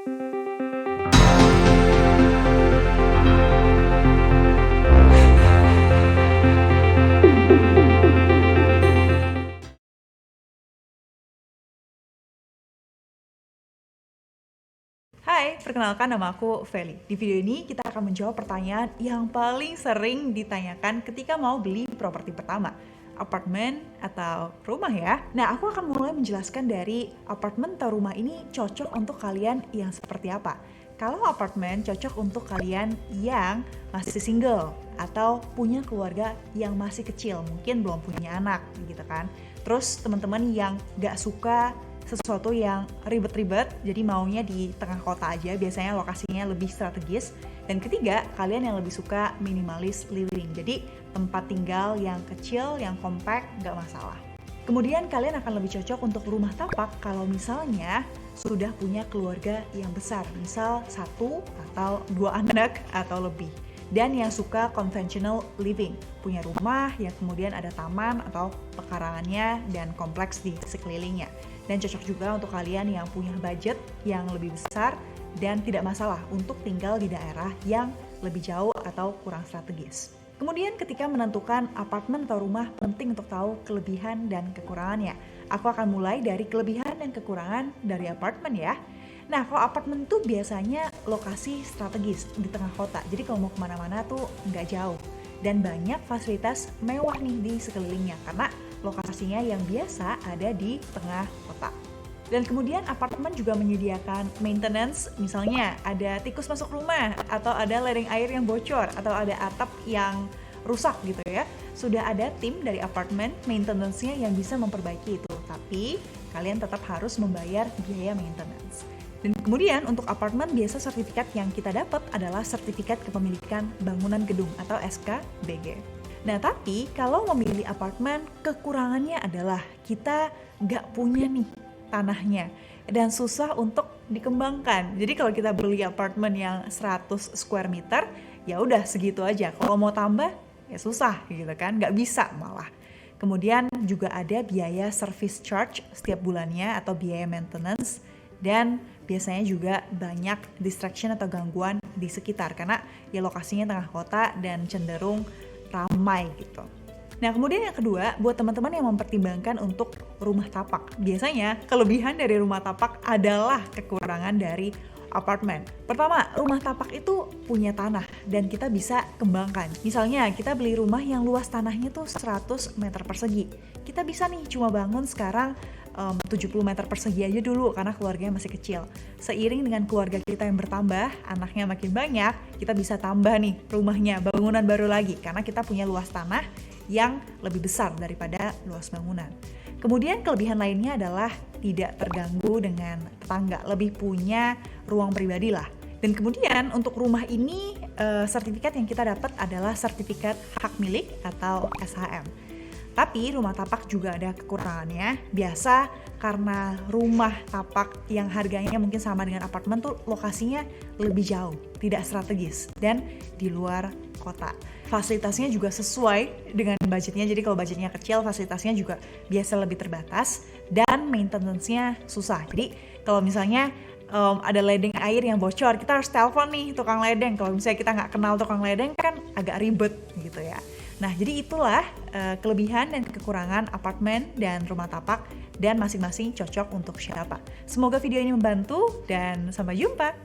Hai, perkenalkan nama aku Feli. Di video ini kita akan menjawab pertanyaan yang paling sering ditanyakan ketika mau beli properti pertama. Apartemen atau rumah ya? Nah, aku akan mulai menjelaskan dari apartemen atau rumah ini cocok untuk kalian yang seperti apa. Kalau apartemen cocok untuk kalian yang masih single atau punya keluarga yang masih kecil, mungkin belum punya anak gitu kan. Terus teman-teman yang gak suka sesuatu yang ribet-ribet, jadi maunya di tengah kota aja, biasanya lokasinya lebih strategis. Dan ketiga, kalian yang lebih suka minimalis living, jadi tempat tinggal yang kecil, yang compact, nggak masalah. Kemudian kalian akan lebih cocok untuk rumah tapak kalau misalnya sudah punya keluarga yang besar, misal 1 atau 2 anak atau lebih. Dan yang suka conventional living, punya rumah yang kemudian ada taman atau pekarangannya dan kompleks di sekelilingnya. Dan cocok juga untuk kalian yang punya budget yang lebih besar dan tidak masalah untuk tinggal di daerah yang lebih jauh atau kurang strategis. Kemudian ketika menentukan apartemen atau rumah, penting untuk tahu kelebihan dan kekurangannya. Aku akan mulai dari kelebihan dan kekurangan dari apartemen ya. Nah, kalau apartemen tuh biasanya lokasi strategis di tengah kota, jadi kalau mau kemana-mana tuh nggak jauh. Dan banyak fasilitas mewah nih di sekelilingnya, karena lokasinya yang biasa ada di tengah kota. Dan kemudian apartemen juga menyediakan maintenance, misalnya ada tikus masuk rumah, atau ada ledeng air yang bocor, atau ada atap yang rusak gitu ya. Sudah ada tim dari apartemen maintenance-nya yang bisa memperbaiki itu, tapi kalian tetap harus membayar biaya maintenance. Dan kemudian untuk apartemen biasa sertifikat yang kita dapat adalah sertifikat kepemilikan bangunan gedung atau SKBG. Nah, tapi kalau memilih apartemen, kekurangannya adalah kita nggak punya nih tanahnya dan susah untuk dikembangkan. Jadi kalau kita beli apartemen yang 100 square meter, ya udah segitu aja. Kalau mau tambah, ya susah gitu kan, nggak bisa malah. Kemudian juga ada biaya service charge setiap bulannya atau biaya maintenance, dan biasanya juga banyak distraction atau gangguan di sekitar karena ya lokasinya tengah kota dan cenderung ramai gitu. Nah, kemudian yang kedua, buat teman-teman yang mempertimbangkan untuk rumah tapak. Biasanya kelebihan dari rumah tapak adalah kekurangan dari apartemen. Pertama, rumah tapak itu punya tanah dan kita bisa kembangkan. Misalnya kita beli rumah yang luas tanahnya tuh 100 meter persegi. Kita bisa nih cuma bangun sekarang 70 meter persegi aja dulu karena keluarganya masih kecil. Seiring dengan keluarga kita yang bertambah, anaknya makin banyak, kita bisa tambah nih rumahnya, bangunan baru lagi karena kita punya luas tanah yang lebih besar daripada luas bangunan. Kemudian kelebihan lainnya adalah tidak terganggu dengan tetangga, lebih punya ruang pribadi lah. Dan kemudian untuk rumah ini sertifikat yang kita dapat adalah sertifikat hak milik atau SHM. Tapi rumah tapak juga ada kekurangannya. Biasa karena rumah tapak yang harganya mungkin sama dengan apartemen tuh lokasinya lebih jauh, tidak strategis dan di luar kota. Fasilitasnya juga sesuai dengan budgetnya, jadi kalau budgetnya kecil fasilitasnya juga biasa lebih terbatas dan maintenance-nya susah. Jadi kalau misalnya ada ledeng air yang bocor, kita harus telepon nih tukang ledeng. Kalau misalnya kita nggak kenal tukang ledeng kan agak ribet gitu ya. Nah, jadi itulah kelebihan dan kekurangan apartemen dan rumah tapak dan masing-masing cocok untuk siapa. Semoga video ini membantu dan sampai jumpa.